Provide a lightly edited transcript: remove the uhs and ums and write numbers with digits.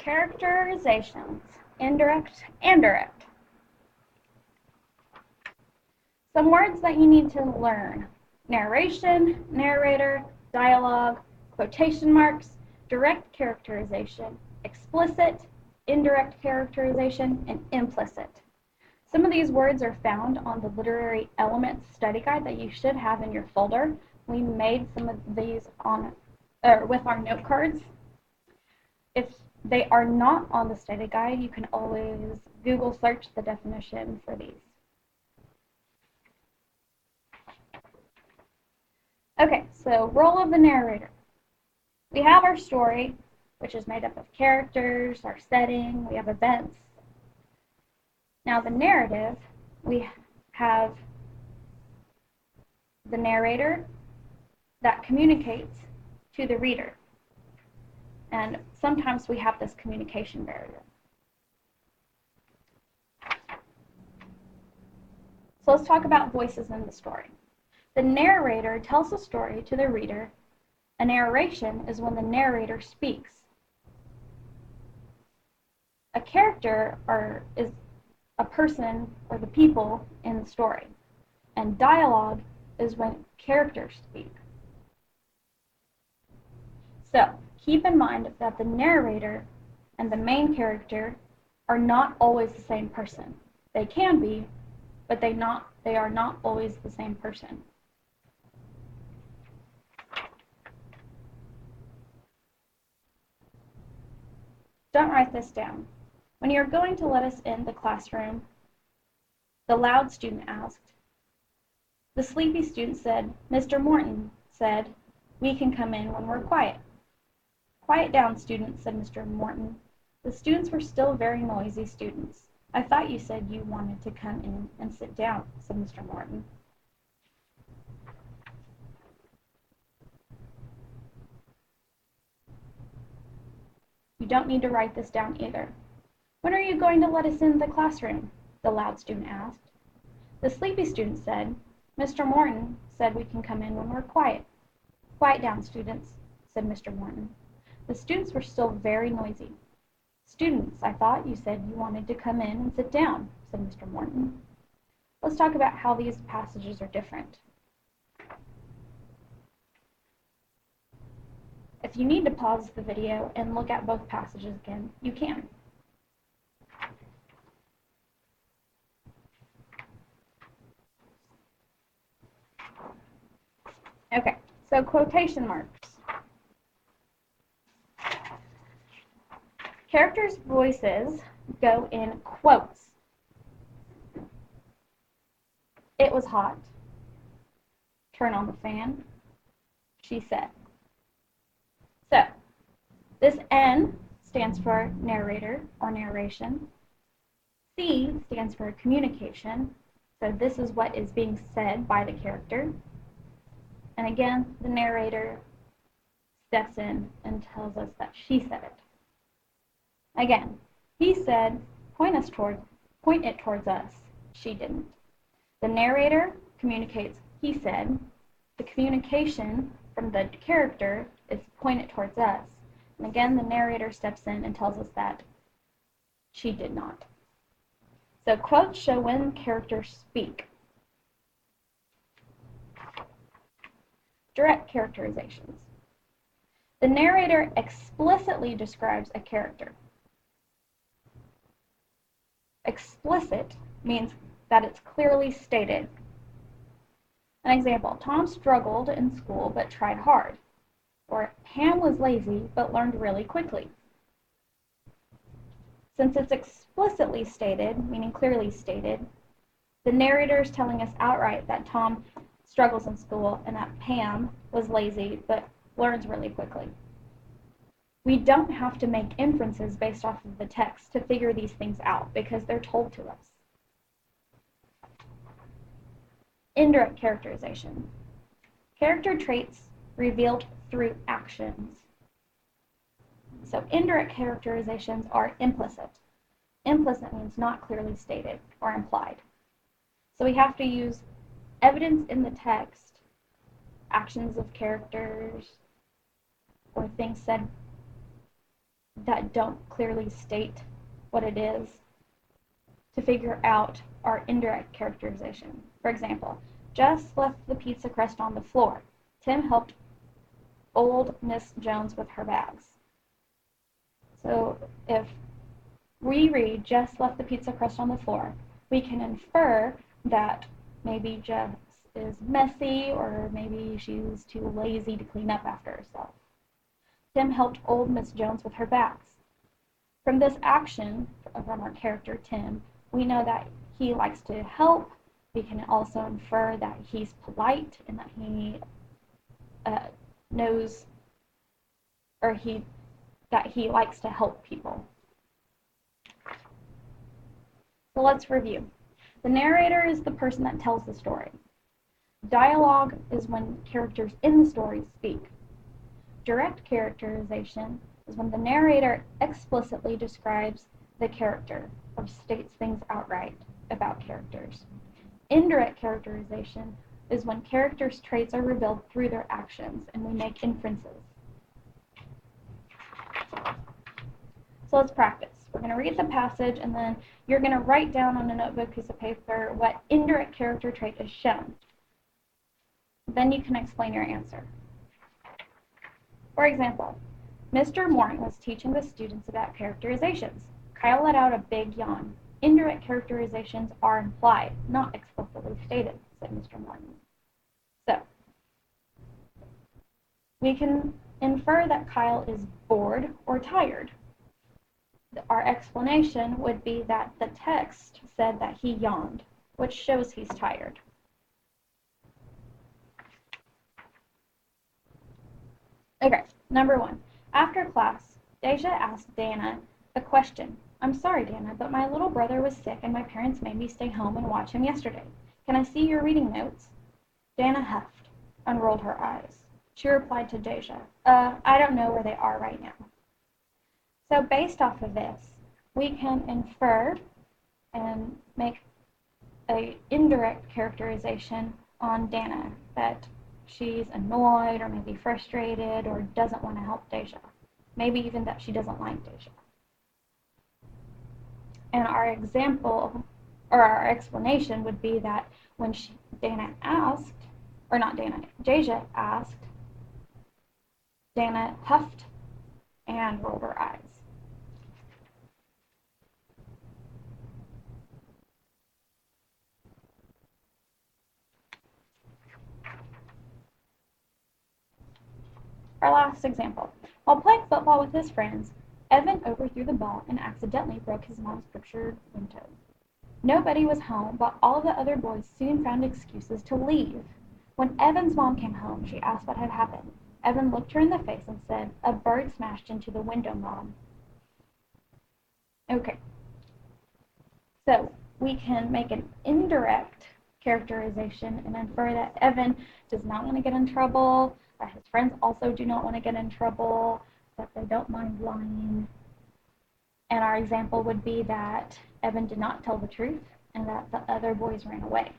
Characterizations, indirect and direct. Some words that you need to learn: narration, narrator, dialogue, quotation marks, direct characterization, explicit, indirect characterization, and implicit. Some of these words are found on the Literary Elements study guide that you should have in your folder. We made some of these with our note cards. If they are not on the study guide, you can always Google search the definition for these. Okay, so role of the narrator. We have our story, which is made up of characters, our setting, we have events. Now the narrative, we have the narrator that communicates to the reader. And sometimes we have this communication barrier. So let's talk about voices in the story. The narrator tells the story to the reader. A narration is when the narrator speaks. A character is a person or the people in the story. And dialogue is when characters speak. So keep in mind that the narrator and the main character are not always the same person. They can be, but they are not always the same person. Don't write this down. When you're going to let us in the classroom, the loud student asked. The sleepy student said, Mr. Morton said, we can come in when we're quiet. Quiet down, students, said Mr. Morton. The students were still very noisy students. I thought you said you wanted to come in and sit down, said Mr. Morton. You don't need to write this down either. When are you going to let us in the classroom? The loud student asked. The sleepy student said, Mr. Morton said we can come in when we're quiet. Quiet down, students, said Mr. Morton. The students were still very noisy. Students, I thought you said you wanted to come in and sit down, said Mr. Morton. Let's talk about how these passages are different. If you need to pause the video and look at both passages again, you can. Okay, so quotation marks. Characters' voices go in quotes. It was hot. Turn on the fan. She said. So, this N stands for narrator or narration. C stands for communication. So this is what is being said by the character. And again, the narrator steps in and tells us that she said it. Again, he said, point it towards us. She didn't. The narrator communicates, he said. The communication from the character is pointed towards us. And again, the narrator steps in and tells us that she did not. So quotes show when characters speak. Direct characterizations. The narrator explicitly describes a character. Explicit means that it's clearly stated. An example, Tom struggled in school but tried hard. Or Pam was lazy but learned really quickly. Since it's explicitly stated, meaning clearly stated, the narrator is telling us outright that Tom struggles in school and that Pam was lazy but learns really quickly. We don't have to make inferences based off of the text to figure these things out because they're told to us. Indirect characterization. Character traits revealed through actions. So indirect characterizations are implicit. Implicit means not clearly stated or implied. So we have to use evidence in the text, actions of characters, or things said that don't clearly state what it is to figure out our indirect characterization. For example, Jess left the pizza crust on the floor. Tim helped old Miss Jones with her bags. So if we read Jess left the pizza crust on the floor, we can infer that maybe Jess is messy, or maybe she's too lazy to clean up after herself. Tim helped old Miss Jones with her bags. From this action, from our character Tim, we know that he likes to help. We can also infer that he's polite and that he knows, or that he likes to help people. So let's review. The narrator is the person that tells the story. Dialogue is when characters in the story speak. Direct characterization is when the narrator explicitly describes the character or states things outright about characters. Indirect characterization is when characters' traits are revealed through their actions and we make inferences. So let's practice. We're going to read the passage, and then you're going to write down on a notebook piece of paper what indirect character trait is shown. Then you can explain your answer. For example, Mr. Morton was teaching the students about characterizations. Kyle let out a big yawn. Indirect characterizations are implied, not explicitly stated, said Mr. Morton. So, we can infer that Kyle is bored or tired. Our explanation would be that the text said that he yawned, which shows he's tired. Okay, number 1. After class, Deja asked Dana a question. I'm sorry, Dana, but my little brother was sick and my parents made me stay home and watch him yesterday. Can I see your reading notes? Dana huffed and rolled her eyes. She replied to Deja, I don't know where they are right now. So based off of this, we can infer and make an indirect characterization on Dana, that she's annoyed or maybe frustrated or doesn't want to help Deja. Maybe even that she doesn't like Deja. And our example, or our explanation would be that when Deja asked, Dana huffed and rolled her eyes. Our last example. While playing football with his friends, Evan overthrew the ball and accidentally broke his mom's pictured window. Nobody was home, but all the other boys soon found excuses to leave. When Evan's mom came home, she asked what had happened. Evan looked her in the face and said, "A bird smashed into the window, Mom." Okay. So we can make an indirect characterization and infer that Evan does not want to get in trouble, that his friends also do not want to get in trouble, that they don't mind lying. And our example would be that Evan did not tell the truth and that the other boys ran away.